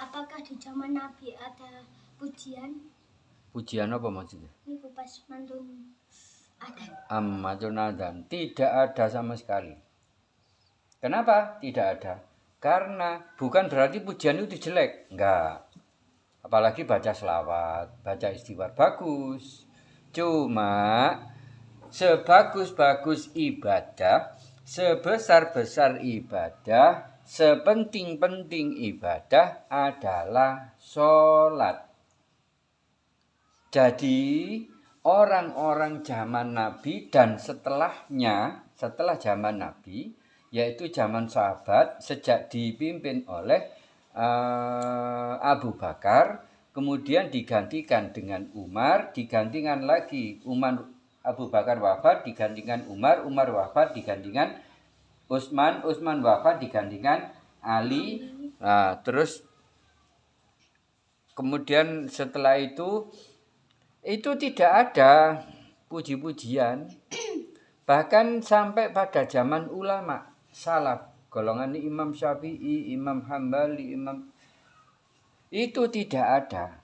Apakah di zaman Nabi ada pujian? Pujian apa maksudnya? Ini pas mantun ada. Mantun adzan. Tidak ada sama sekali. Kenapa? Tidak ada. Karena bukan berarti pujian itu jelek. Enggak. Apalagi baca selawat, baca istighfar. Bagus. Cuma sebagus-bagus ibadah, sebesar-besar ibadah, sepenting-penting ibadah adalah sholat. Jadi orang-orang zaman Nabi dan setelahnya, setelah zaman Nabi, yaitu zaman sahabat, sejak dipimpin oleh Abu Bakar, kemudian digantikan dengan Umar, digantikan lagi Abu Bakar wafat, digantikan Umar wafat, digantikan Utsman wafat, digantikan Ali. Nah, terus kemudian setelah itu tidak ada puji-pujian. Bahkan sampai pada zaman ulama salaf, golongan Imam Syafi'i, Imam Hambali, itu tidak ada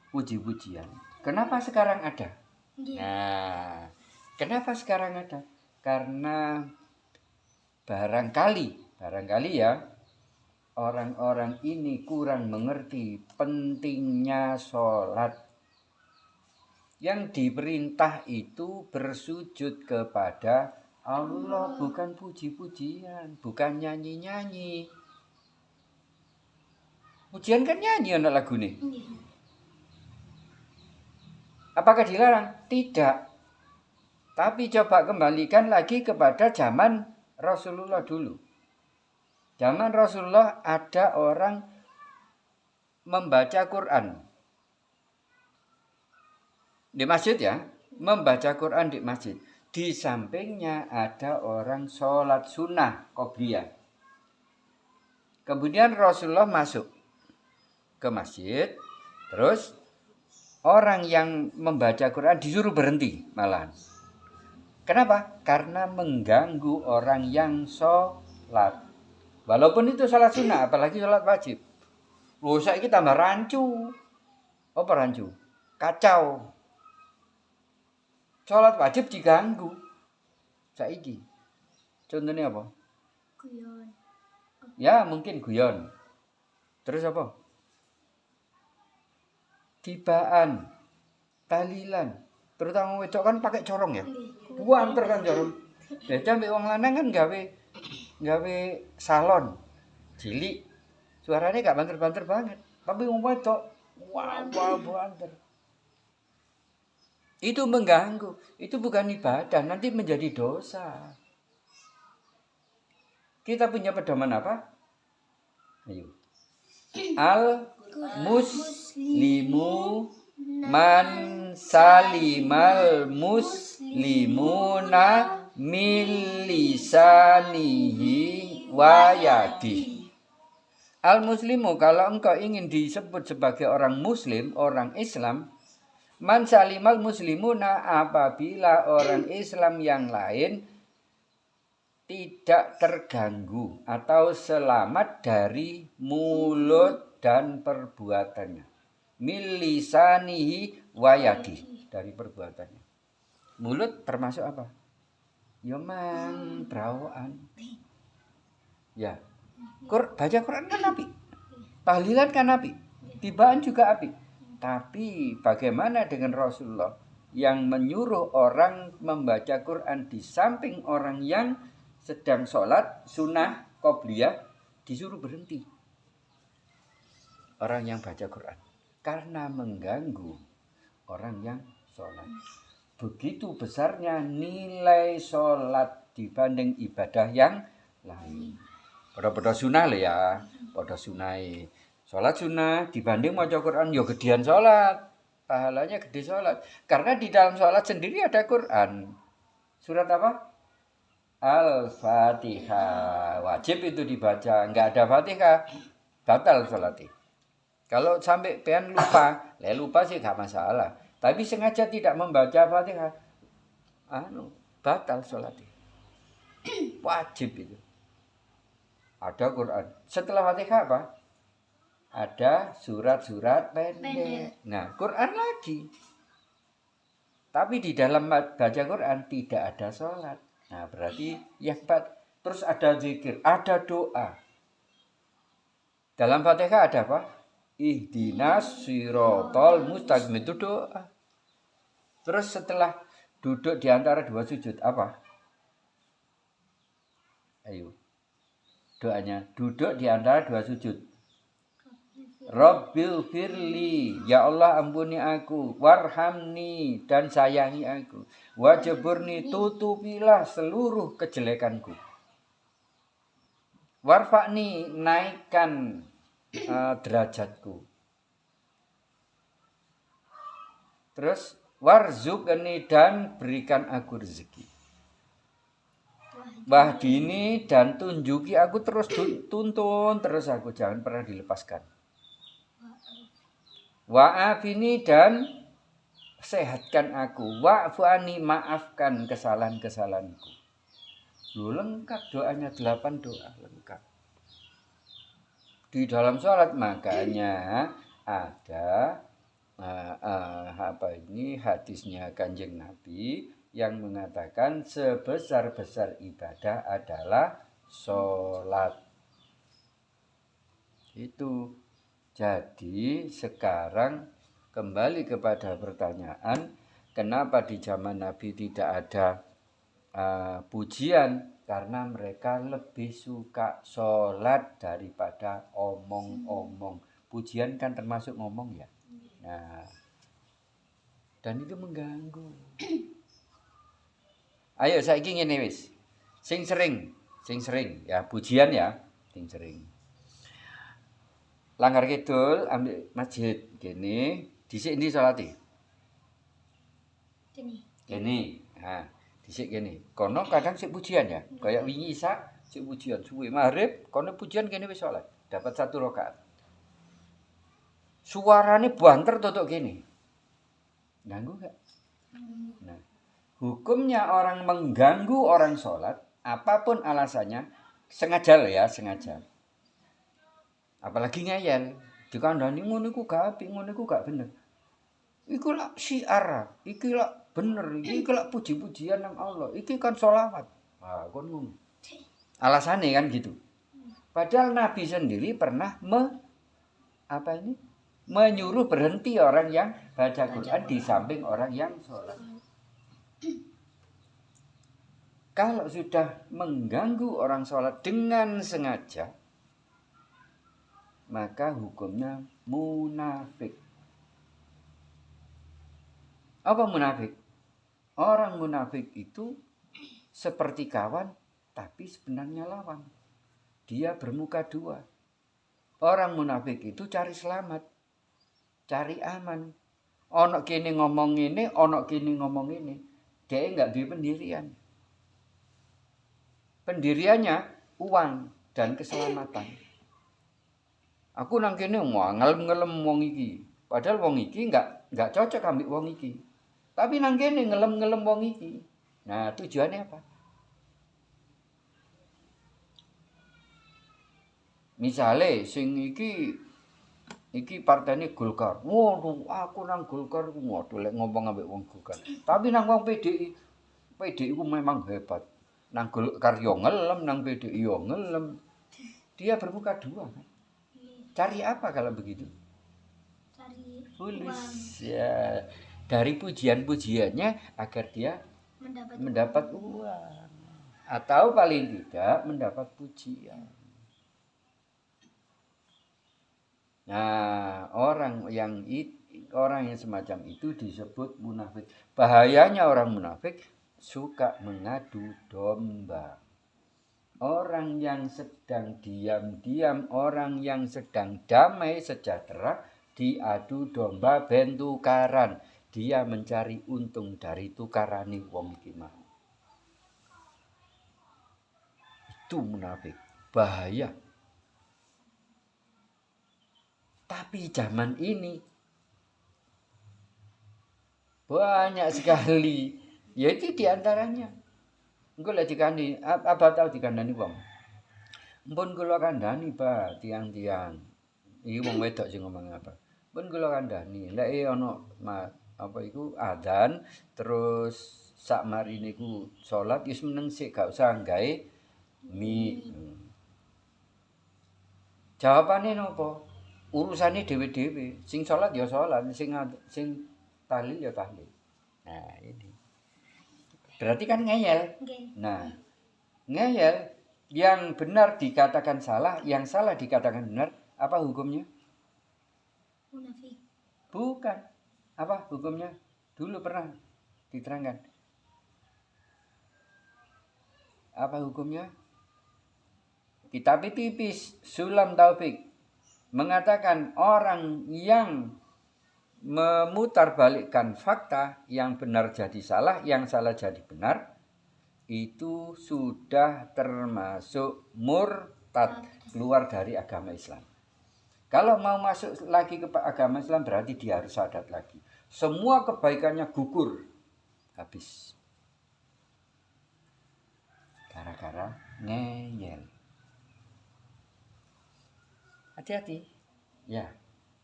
puji-pujian. Kenapa sekarang ada? Nah, kenapa sekarang ada? Karena barangkali ya, orang-orang ini kurang mengerti pentingnya sholat. Yang diperintah itu bersujud kepada Allah, bukan puji-pujian, bukan nyanyi-nyanyi. Pujian kan nyanyi anak lagu nih. Apakah dilarang? Tidak. Tapi coba kembalikan lagi kepada zaman Rasulullah dulu. Zaman Rasulullah ada orang membaca Quran di masjid ya, membaca Quran di masjid. Di sampingnya ada orang sholat sunnah qobliyah. Kemudian Rasulullah masuk ke masjid, terus orang yang membaca Quran disuruh berhenti malahan. Kenapa? Karena mengganggu orang yang sholat. Walaupun itu sholat sunnah, apalagi sholat wajib. Loh, saiki tambah rancu. Apa rancu? Kacau. Sholat wajib diganggu. Saiki. Contohnya apa? Guyon. Ya, mungkin guyon. Terus apa? Tibaan, tahlilan. Terutama wedok kan pakai corong ya. Buanter kan corong. Beda mbek wong lanang kan gawe salon. Cilik. Suaranya gak banter-banter banget. Tapi wong wedok wah buanter. Itu mengganggu, itu bukan ibadah, nanti menjadi dosa. Kita punya pedoman apa? Ayo. Al muslimu man salimal muslimuna min lisanihi wa yadihi. Al muslimu, kalau engkau ingin disebut sebagai orang muslim, orang Islam, man salimal muslimuna, apabila orang Islam yang lain tidak terganggu atau selamat dari mulut dan perbuatannya. Min lisanihi wa yadihi, dari perbuatannya. Mulut termasuk apa? Yoman, berawan. Ya. Baca Quran kan api. Tahlilan kan api. Tibaan juga api. Tapi bagaimana dengan Rasulullah yang menyuruh orang membaca Quran di samping orang yang sedang sholat sunnah qobliyah, disuruh berhenti orang yang baca Quran karena mengganggu orang yang sholat. Begitu besarnya nilai sholat dibanding ibadah yang lain. Pada sunnah lah ya, pada sunnah. Sholat sunnah dibanding maca Quran, ya gedean sholat. Pahalanya gede sholat. Karena di dalam sholat sendiri ada Quran. Surat apa? Al-Fatihah. Wajib itu dibaca. Enggak ada Fatihah, batal sholatnya. Kalau sampai pengen lupa sih gak masalah. Tapi sengaja tidak membaca Fatihah, batal sholatnya. Wajib itu. Ada Quran. Setelah Fatihah apa? ada surat-surat pendek. Pendek. Nah, Quran lagi. Tapi di dalam baca Quran tidak ada sholat. Nah, berarti yang terus ada zikir, ada doa. Dalam Fatihah ada apa? Ihdinas sirotol mustaqim, itu doa. Terus setelah duduk di antara dua sujud apa? Ayo. Doanya duduk di antara dua sujud. Rabbil firli, ya Allah ampuni aku, warhamni dan sayangi aku, wajaburni tutupilah seluruh kejelekanku, warfa'ni naikkan derajatku, terus warzukni dan berikan aku rezeki, wahdini dan tunjuki aku, terus tuntun terus aku, jangan pernah dilepaskan. Wa'afini dan sehatkan aku, wa'fu'ani maafkan kesalahan-kesalahanku. Lu lengkap doanya, 8 doa lengkap. Di dalam sholat makanya ada hadisnya Kanjeng Nabi yang mengatakan sebesar-besar ibadah adalah sholat. Itu. Jadi sekarang kembali kepada pertanyaan, kenapa di zaman Nabi tidak ada pujian? Karena mereka lebih suka sholat daripada omong-omong. Pujian kan termasuk ngomong ya. Nah, dan itu mengganggu. Ayo saya ingin ini wis. Sing sering ya, pujian ya, sing sering. Langgar kidul ambil masjid gini, dhisik endi salate? Gini. Nah, dhisik gini. Kono kadang sik pujian ya. Kayak wingi Isa sik pujian suwe. Maghrib kono pujian kene wis salat. Dapat 1 rakaat. Suarane banter totok gini. Ganggu enggak? Nah, hukumnya orang mengganggu orang sholat, apapun alasannya, sengaja loh ya, sengaja. Apalagi ngeyel, dikandani ngono iku gak apik, ngono iku gak bener. Iku lak syiar, iki lak bener, iki lak puji-pujian nang Allah, iki kan sholawat. Ah, kon ngono. Alasannya kan gitu. Padahal Nabi sendiri pernah menyuruh berhenti orang yang baca Quran di samping orang yang sholat. Kalau sudah mengganggu orang sholat dengan sengaja, maka hukumnya munafik. Apa munafik? Orang munafik itu seperti kawan, tapi sebenarnya lawan. Dia bermuka dua. Orang munafik itu cari selamat, cari aman. Ono kene ngomong ini, ono kene ngomong ini. Dia enggak duwe pendirian. Pendiriannya uang dan keselamatan. Aku nang kene ngelem-ngelem wong iki. Padahal wong iki enggak cocok ambek wong iki. Tapi nang kene ngelem-ngelem wong iki. Nah, tujuannya apa? Misale sing iki partene Golkar. Waduh, aku nang Golkar ku waduh lek ngomong ambek wong Golkar. Tapi nang wong PDI ku memang hebat. Nang Golkar yo ngelem, nang PDI yo ngelem. Dia bermuka dua kan. Cari apa kalau begitu? Cari Fulus ya. Dari pujian-pujiannya agar dia mendapat uang. Atau paling tidak mendapat pujian. Nah, orang yang semacam itu disebut munafik. Bahayanya orang munafik suka mengadu domba. Orang yang sedang diam-diam, orang yang sedang damai sejahtera, diadu domba bentukaran. Dia mencari untung dari tukarane wong iki mau. Itu munafik, bahaya. Tapi zaman ini banyak sekali. Ya itu diantaranya. Engko lek dikandani, apa tau dikandani wong. Mpun kula kandhani, Pak, tiang-tiang. Iki wong wedok sing ngomong apa. Pun kula kandhani, lek ana apa iku adzan terus sak marine iku salat wis meneng sik gak usah gawe mi. Jawabane napa? Urusane dhewe-dhewe. Sing salat ya salat, sing tahlil ya tahlil. Nah, ini. Berarti kan ngeyel. Nggih. Nah, ngeyel yang benar dikatakan salah, yang salah dikatakan benar, apa hukumnya? Munafik. Bukan. Apa hukumnya? Dulu pernah diterangkan. Apa hukumnya? Kitab tipis Sulam Taufik mengatakan orang yang memutarbalikkan fakta, yang benar jadi salah, yang salah jadi benar, itu sudah termasuk murtad, keluar dari agama Islam. Kalau mau masuk lagi ke agama Islam berarti dia harus syahadat lagi. Semua kebaikannya gugur, habis. Gara-gara ngeyel. Hati-hati. Ya,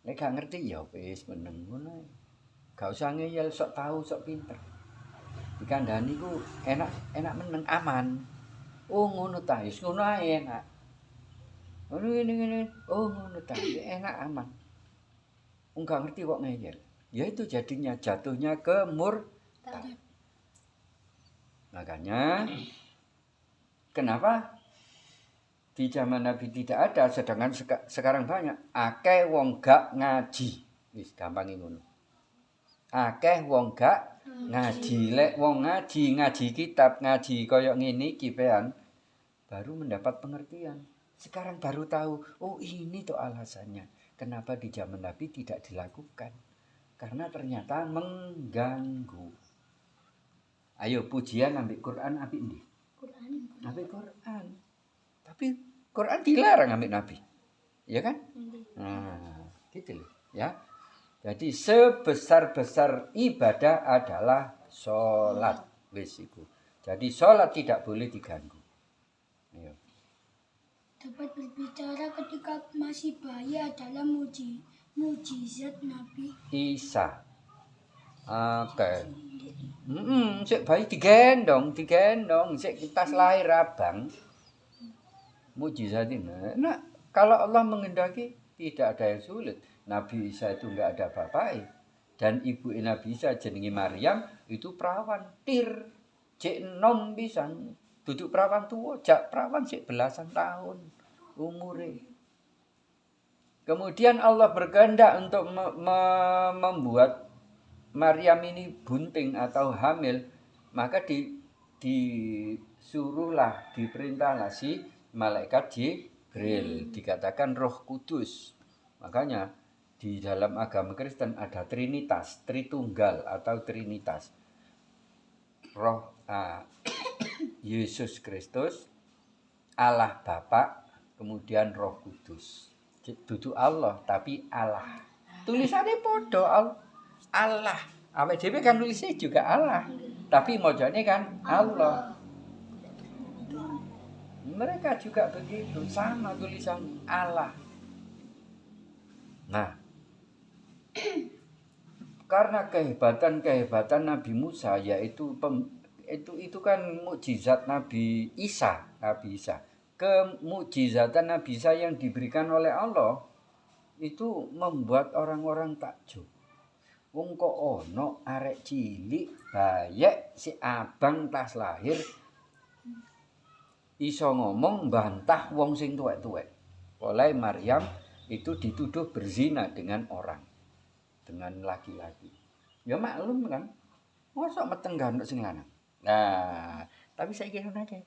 nek gak ngerti ya wis meneng ngono. Gak usah ngeyel sok tahu, sok pinter. Dikandani ku enak meneng aman. Oh ngono ta, wis ngono ae enak. Ngono ngene. Oh ngono ta, enak aman. Wong gak ngerti kok ngeyel. Ya itu jadinya jatuhnya ke murtad. Makanya kenapa di zaman Nabi tidak ada, sedangkan sekarang banyak. Akeh wong gak ngaji. Wis gampang ngono. Akeh wong gak ngaji. Lek wong ngaji kitab, ngaji kaya ngene iki pean baru mendapat pengertian. Sekarang baru tahu, oh ini tuh alasannya. Kenapa di zaman Nabi tidak dilakukan? Karena ternyata mengganggu. Ayo pujian ambil Quran ambil ndi? Quran. Ambil Quran. Tapi Quran dilarang ambil Nabi. Ya kan? Nah, gitu loh, ya. Jadi sebesar-besar ibadah adalah sholat. Wis iku. Jadi sholat tidak boleh diganggu. Ayo. Dapat berbicara ketika masih bayi adalah mujizat Nabi Isa. Oke. Sik bayi digendong, sik tas lahir abang. Mujizat ini. Nah, kalau Allah mengendaki tidak ada yang sulit. Nabi Isa itu enggak ada bapaknya. Dan ibu Nabi Isa jenenge Maryam itu perawan tir. Cek enom pisan. Duduk perawan tua, jak perawan sik belasan tahun umure. Kemudian Allah berkehendak untuk membuat Maryam ini bunting atau hamil, maka disuruhlah, diperintahlah si malaikat Jibril, dikatakan Roh Kudus. Makanya di dalam agama Kristen ada Trinitas, Tritunggal atau Trinitas. Roh Yesus Kristus, Allah Bapa, kemudian Roh Kudus. Dudu Allah tapi Allah. Tulisannya podo Allah. Awake dhewe kan nulisnya juga Allah. Tapi mojone kan Allah. Mereka juga begitu, sama tulisan Allah. Nah, karena kehebatan Nabi Musa yaitu itu kan mukjizat Nabi Isa. Kemukjizatan Nabi Isa yang diberikan oleh Allah itu membuat orang-orang takjub. Wong kok ono arek cilik bayek si abang tas lahir iso ngomong bantah wong sing tuwek-tuwek. Oleh Maryam itu dituduh berzina dengan orang, dengan laki-laki. Ya maklum kan, mosok meteng ganduk sing lanang. Nah, tapi saiki ngono akeh.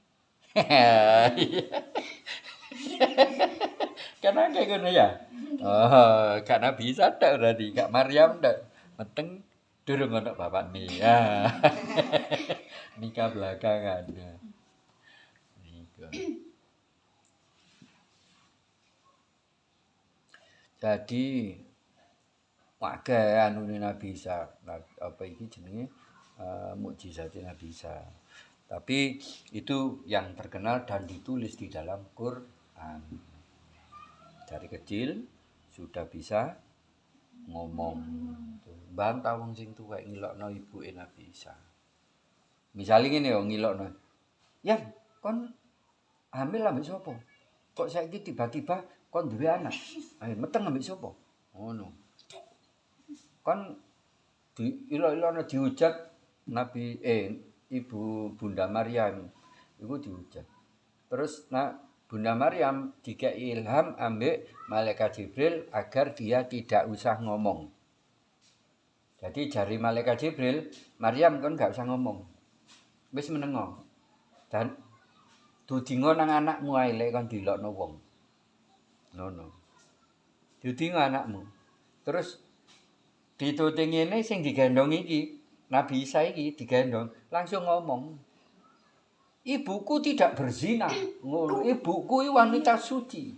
Karena kayak ngono ya. Oh, karena bisa tak berarti Kak Maryam tak meteng durung ono bapak nih. Ya. Nikah belakangan. Ya. Jadi wae anune Nabi Isa, apa iki jenenge mukjizate Nabi Isa. Tapi itu yang terkenal dan ditulis di dalam Quran. Dari kecil sudah bisa ngomong. Bantah wong sing tuwek ngilokno ibuke Nabi Isa. Misale ngene yo ngilokno. Ya, kon hamil ambek sapa? Kok saiki tiba-tiba kon duwe anak? Ayo meteng ambek sapa? Ngono. Kon ilok-ilokno dihujat Nabi Ibu Bunda Maryam iku dihujat. Terus Bunda Maryam dikei ilham ambek malaikat Jibril agar dia tidak usah ngomong. Jadi jari malaikat Jibril, Maryam kon gak usah ngomong. Wis menengo. Dan dudingo nang anakmu ae lek kon dilokno wong. Ngono. Dudingo anakmu. Terus dituting ngene sing digendong iki, Nabi Isa iki digendong, langsung ngomong. Ibuku tidak berzina. Ngono, ibuku wanita suci.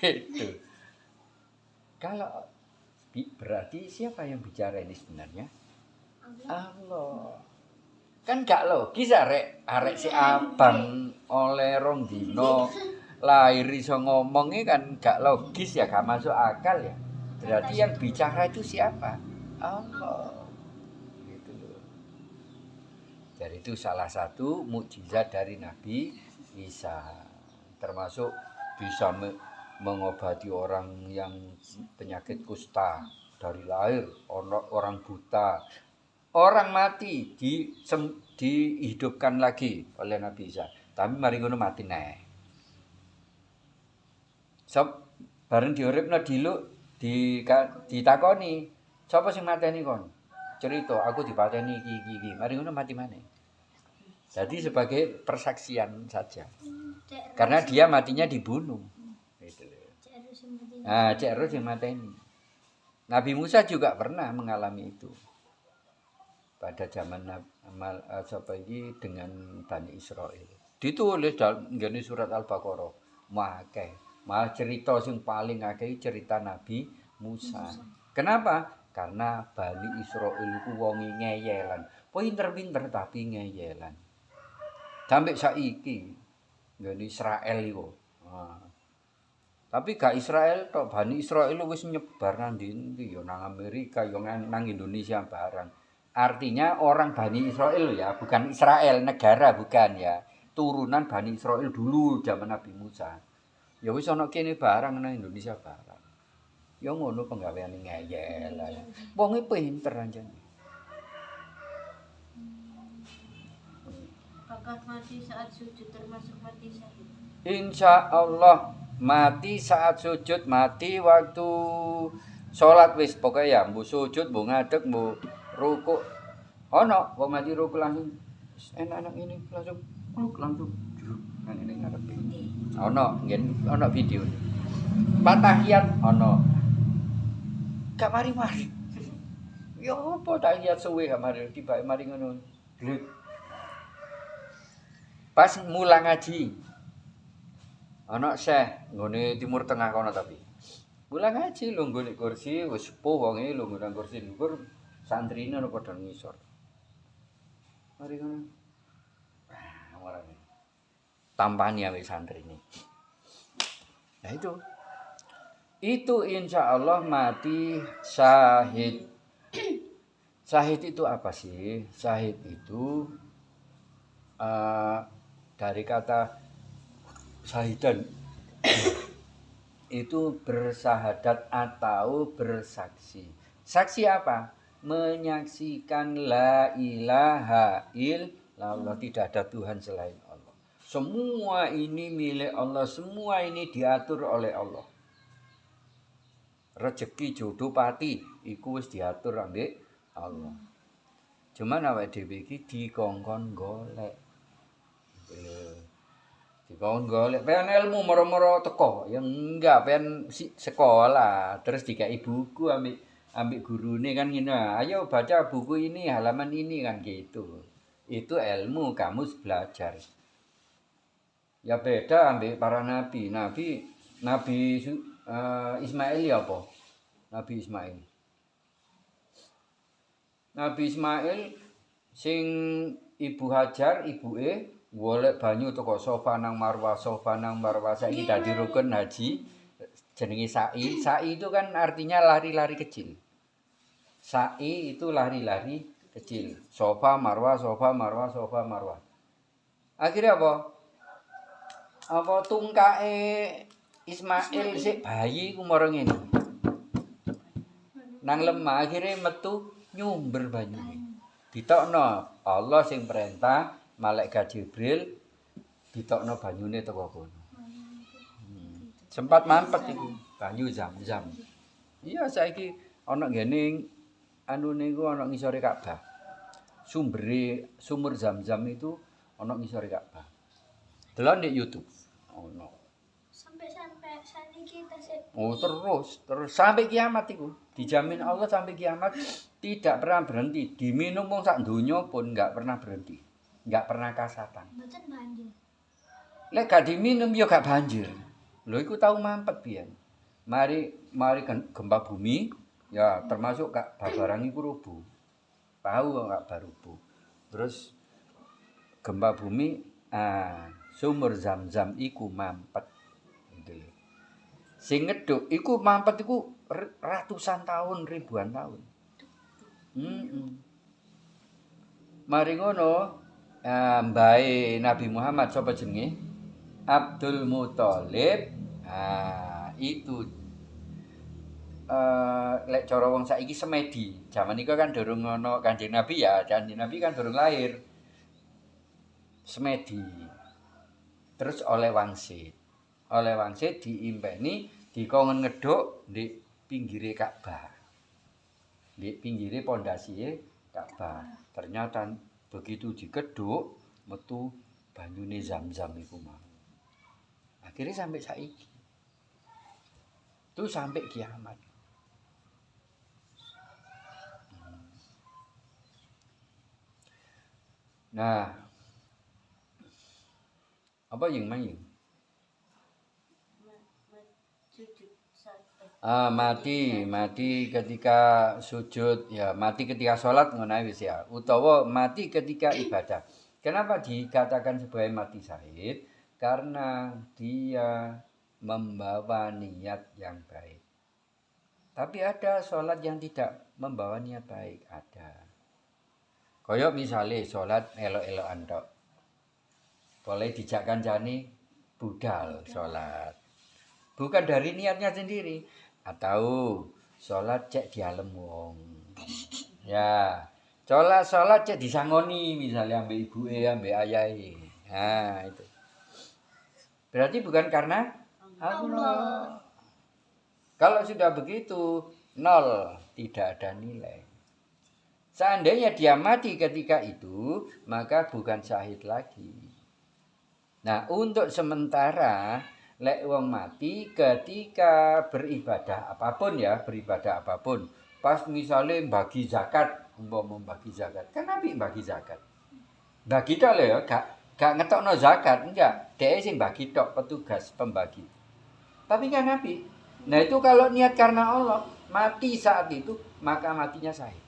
Gitu. Kalau berarti siapa yang bicara ini sebenarnya? Allah. Kan gak logis arek si abang oleh rong dino lahir iso ngomong kan gak logis ya, gak masuk akal ya. Berarti yang bicara itu siapa? Allah. Gitu loh. Jadi itu salah satu mukjizat dari Nabi Isa. Termasuk bisa mengobati orang yang penyakit kusta dari lahir, orang buta, orang mati dihidupkan lagi oleh Nabi Isa. Tapi mari ngono mati neh. Bareng diuripno diluk ditakoni, sapa sing mateni kon? Cerita, aku dipateni iki. Mari ngono mati maneh. Jadi sebagai persaksian saja. Karena dia matinya dibunuh. Gitu. Cek Ero sing mateni. Nabi Musa juga pernah mengalami itu. Pada zaman dengan Bani Israel. Ditulis dalam surat Al-Baqarah. Malah cerita sing paling akeh cerita Nabi Musa. Kenapa? Karena Bani Israel itu wonge ngeyelan. Pinter-pinter tapi ngeyelan. Sampai saiki ngene Israel iku. Tapi gak Israel tok, Bani Israel wis nyebar nang ndi ya nang Amerika, ya nang Indonesia barang. Artinya orang Bani Israel ya, bukan Israel negara bukan ya. Turunan Bani Israel dulu zaman Nabi Musa. Ya wis ana kene barang nang Indonesia barang. Ya ngono penggaweane ngeyel. Wonge pinter anjen. Apakah mati saat sujud termasuk mati syahid? Insya Allah mati saat sujud, mati waktu sholat wis pokoknya ya, mbu sujud, mbu ngadeg, mbu ruku. Ono wong mati ruku langsung enak-enak ini langsung nang ngene ngarepe. Ono video. Patahiyat ono. Gak mari-mari. Ya apa tahiyat suwe gak mari tiba mari ngono. Glut. Pas mulang ngaji. Ana Syekh nggone Timur Tengah kono tapi. Mulang ngaji lho nggone kursi wis sepuh wonge lho nang kursi dhuwur santrine ono padha ngisor. Mari ngono. Orane. Tampani awake santrine. Nah itu. Itu insya Allah mati syahid. Syahid itu apa sih? Syahid itu dari kata syahidan itu bersahadat atau bersaksi. Saksi apa? Menyaksikan la ilaha illallah, tidak ada Tuhan selain Allah. Semua ini milik Allah, semua ini diatur oleh Allah. Rezeki jodoh pati iku wis diatur ambek Allah. Cuman awake dhewe iki dikongkon golek. Dikongkon golek pengen ilmu moro-moro teko, ya enggak pengen sekolah, terus dikai buku ambek gurune kan ngene. Ayo baca buku ini, halaman ini kan gitu. Itu ilmu kamu belajar. Ya beda ambek para nabi. Nabi Ismail ya apa? Nabi Ismail sing Ibu Hajar ibuke golek banyu teko Safa nang Marwah saiki dadi rukun haji. jenenge sa'i. Sa'i itu kan artinya lari-lari kecil. Sa'i itu lari-lari kecil. Sofa marwah, sofa marwah, sofa marwah. Akhirnya apa? Apa tungkae Ismail sik bayi ku mara ngene. Nang lemah akhirnya metu nyumber banyune. Ditokno Allah sing perintah malaikat Jibril ditokno banyune teko kono. Sempat mampet iku banyu Zam-Zam. Iya saiki ana ngene anu niku ana ngisore Ka'bah. Sumur Zam-Zam itu ana ngisore Ka'bah. Delok di YouTube. Ono. Sampai saniki tasik. Oh terus sampai kiamat iku. Dijamin Allah sampai kiamat tidak pernah berhenti. Diminum wong sak donya pun enggak pernah berhenti. Enggak pernah kasatan. Mboten banjir. Lek gak diminum ya gak banjir. Lho iku tau mampet pian. Mari gempa bumi ya termasuk Kak Babarang iku rubuh. Tahu Kak Barubuh. Terus gempa bumi sumur Zam-Zam iku mampet. Gitu. Sing ngeduk iku mampet iku ratusan tahun, ribuan tahun. Mari ngono mbae Nabi Muhammad sapa jenenge? Abdul Muthalib. Itu lek cara wong saiki semedi. Zaman iku kan durung ana Kanjeng Nabi ya, Kanjeng Nabi kan durung lahir. Semedi. Terus oleh wangsit. Oleh wangsit diimpeni dikon ngeduk di pinggire Ka'bah. Di pinggire pondasihe Ka'bah. Ternyata begitu digeduk metu banyune Zam-Zam iku mau. Akhirnya sampai saiki. Itu sampai kiamat. Nah, apa yang main? Sujud saat Mati ketika sujud ya, mati ketika sholat ngono wis ya. Utawa mati ketika ibadah. Kenapa dikatakan sebagai mati syahid? Karena dia membawa niat yang baik. Tapi ada sholat yang tidak membawa niat baik, ada. Kaya misalnya sholat elok-elokan tok. Boleh dijak kancane budal sholat. Bukan dari niatnya sendiri. Atau sholat cek dialem wong. Ya, sholat cek disangoni misalnya ambek ibuke, ambek ayahe. Nah, itu. Berarti bukan karena Allah. Kalau sudah begitu, nol, tidak ada nilai. Seandainya dia mati ketika itu, maka bukan syahid lagi. Nah, untuk sementara, lek wong mati ketika beribadah apapun ya, beribadah apapun. Pas misalnya bagi zakat, membagi zakat. Kan Nabi bagi zakat. Bagi tok lho ya, gak ngetokno zakat, enggak. Dia sing bagi tok, petugas pembagi. Tapi kan Nabi. Nah itu kalau niat karena Allah, mati saat itu, maka matinya syahid.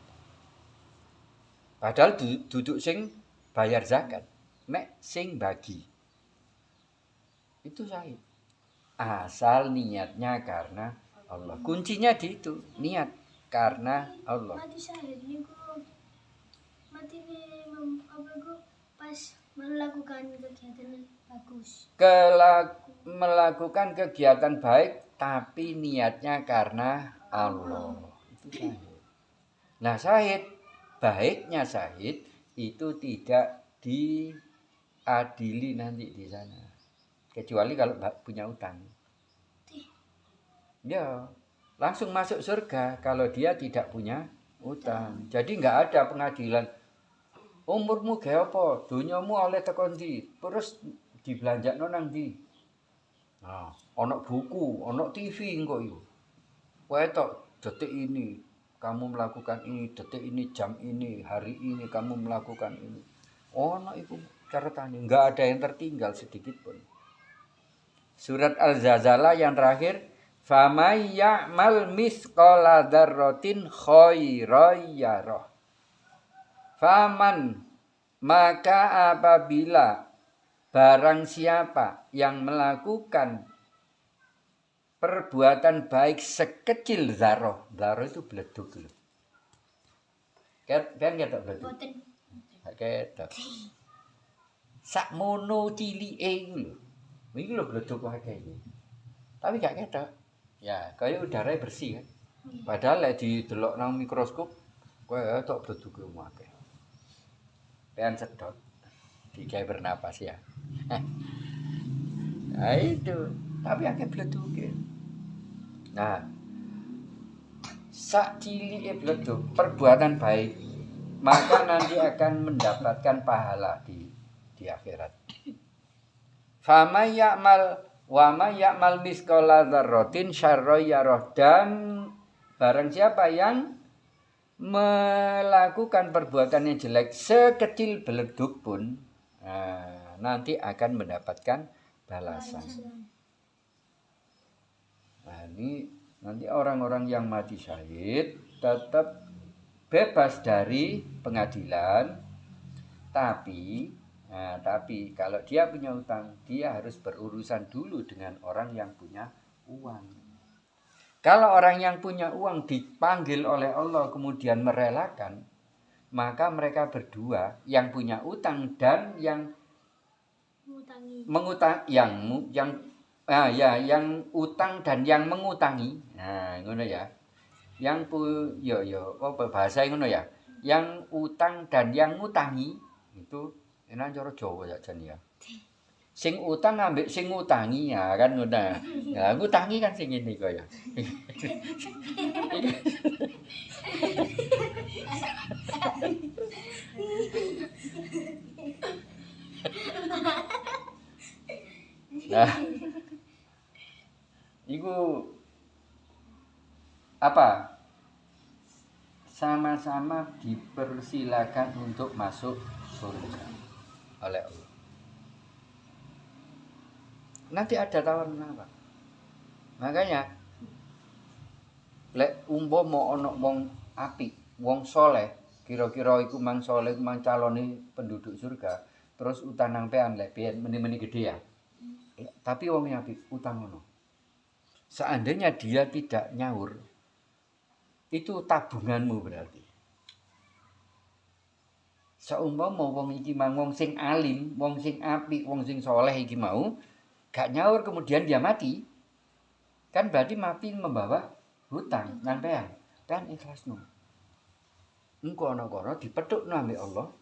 Padahal duduk sing bayar zakat, mek sing bagi. Itu syahid. Asal niatnya karena Allah. Kuncinya di itu, niat karena Allah. Mati syahid niku mati apa iku pas melakukan kegiatan bagus. Melakukan kegiatan baik tapi niatnya karena Allah. Itu syahid. Nah, syahid, baiknya syahid itu tidak diadili nanti di sana. Kecuali kalau punya utang. Ya, langsung masuk surga kalau dia tidak punya utang. Jadi enggak ada pengadilan. Umurmu gawe apa? Donyamu oleh teko ndi? Terus dibelanjakno nang ndi? Nah, ana buku, ana TV engko iku. Kowe tok detik ini kamu melakukan ini, detik ini, jam ini, hari ini kamu melakukan ini. Ana iku catatane, enggak ada yang tertinggal sedikit pun. Surat Al-Zalzalah yang terakhir, famay ya'mal misqala dzarratin khairan yarah. Faman, maka apabila barang siapa yang melakukan perbuatan baik sekecil zarah. Zarah itu beleduk lho. Kan ketok beleduk. Boten. Ketok. Sakmono cilike iku lho. Iki lho beleduk akeh iki. Tapi gak ketok. Ya, kaya udara bersih kan. Padahal lek didelok nang mikroskop kowe tok bleduke akeh. Pean sedot. Digawe bernapas ya. Nah itu, tapi akeh bleduke. Nah, sak cilike bleduk perbuatan baik, maka nanti akan mendapatkan pahala di akhirat. Fama ya'mal wa ma ya'mal misqala dzarratin syarra yarah, dan barang siapa yang melakukan perbuatan yang jelek sekecil beleduk pun, nanti akan mendapatkan balasan. Nah, ini nanti orang-orang yang mati syahid tetap bebas dari pengadilan, tapi kalau dia punya utang, dia harus berurusan dulu dengan orang yang punya uang. Kalau orang yang punya uang dipanggil oleh Allah kemudian merelakan, maka mereka berdua, yang punya utang dan yang yang utang dan yang mengutangi. Nah, ngono ya. Yang apa bahasa ngono ya. Yang utang dan yang ngutangi itu enak cara Jawa ya jan ya. Sing utang ambek sing ngutangi ya kan ngono. Ya, ngutangi kan sing ngene kok ya. Nah, itu apa? Sama-sama dipersilakan untuk masuk surga oleh Allah. Nanti ada tawaran apa? Makanya lek umpama ana wong apik, wong soleh, kira-kira iku mang soleh, mang calone penduduk surga, terus utang nang pean lek pian meni-meni gede ya. Tapi wong apik utang ngono. Seandainya dia tidak nyaur, itu tabunganmu berarti. Saumpama wong iki mang wong sing alim, wong sing apik, wong sing soleh iki mau gak nyaur kemudian dia mati, kan berarti mati membawa hutang nang pean. Pean ikhlasno. Engko ana kono dipethukno ambek Allah.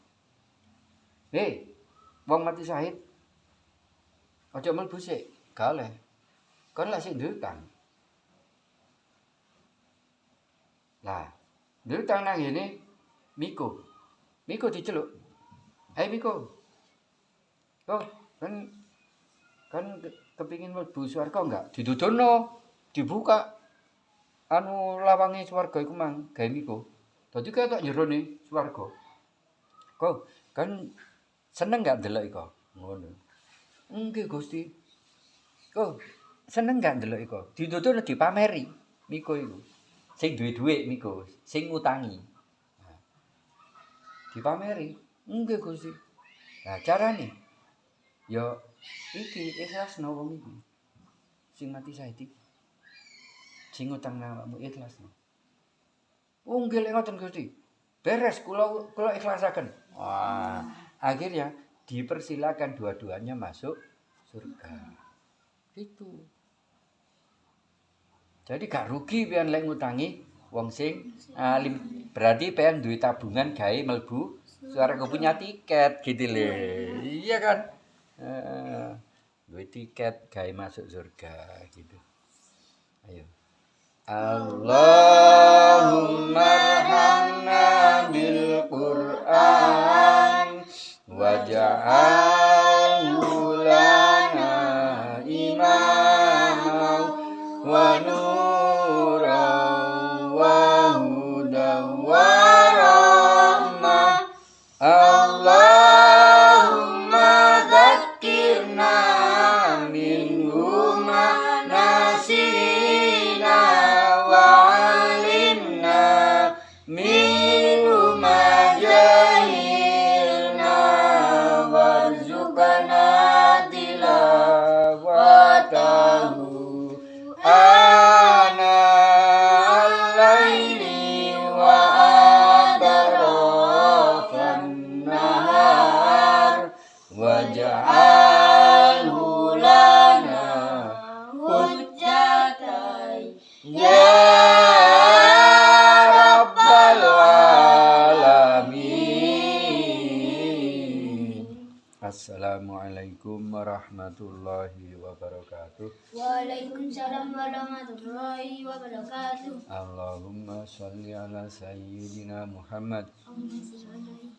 Hei, wong mati syahid, aja mlebu sik, gak oleh. Kon lak sik duwe utang. Lah, duwe utang nang ngene Miko. Miko diceluk. Hei Miko. Kok kan kepingin mlebu swarga enggak? Didudono, dibuka anu lawange swarga iku mang gawe Miko. Dadi ketok jerone swarga. Kok kan seneng enggak ndelok iko? Ngono. Nggih Gusti. Kok seneng enggak ndelok iko? Didudono dipameri Miko iku. Sing duwe dhuwit Miko, sing ngutangi. Nah, dipameri. Nggih Gusti. Nah, carane ya iki ikhlasno wong iki. Sing mati syahid iki. Sing utang awakmu ikhlasno. Oh nggih lek ngoten Gusti. Beres kula ikhlasaken. Wah, akhirnya dipersilakan dua-duanya masuk surga. Itu. Jadi gak rugi pian lek ngutangi wong sing alim. Berarti pian duwe tabungan gawe mlebu swarga, punya tiket gitu lho. Iya kan? Duwe tiket gawe masuk surga gitu. Ayo. Allahumma arhamna bil Qur'an waj'alhu lana imama wa nuran wa hudan wa rahmah. Allahumma dzakirna minhu ma nasina wa 'allimna minhu ma jahilna warzuqna tilawatahu waj'alhu lana hujjatan ya rabbal alamin. Assalamualaikum warahmatullahi wabarakatuh. Waalaikumsalam warahmatullahi wabarakatuh. Allahumma sholli ala sayyidina Muhammad. Allahumma shalli ala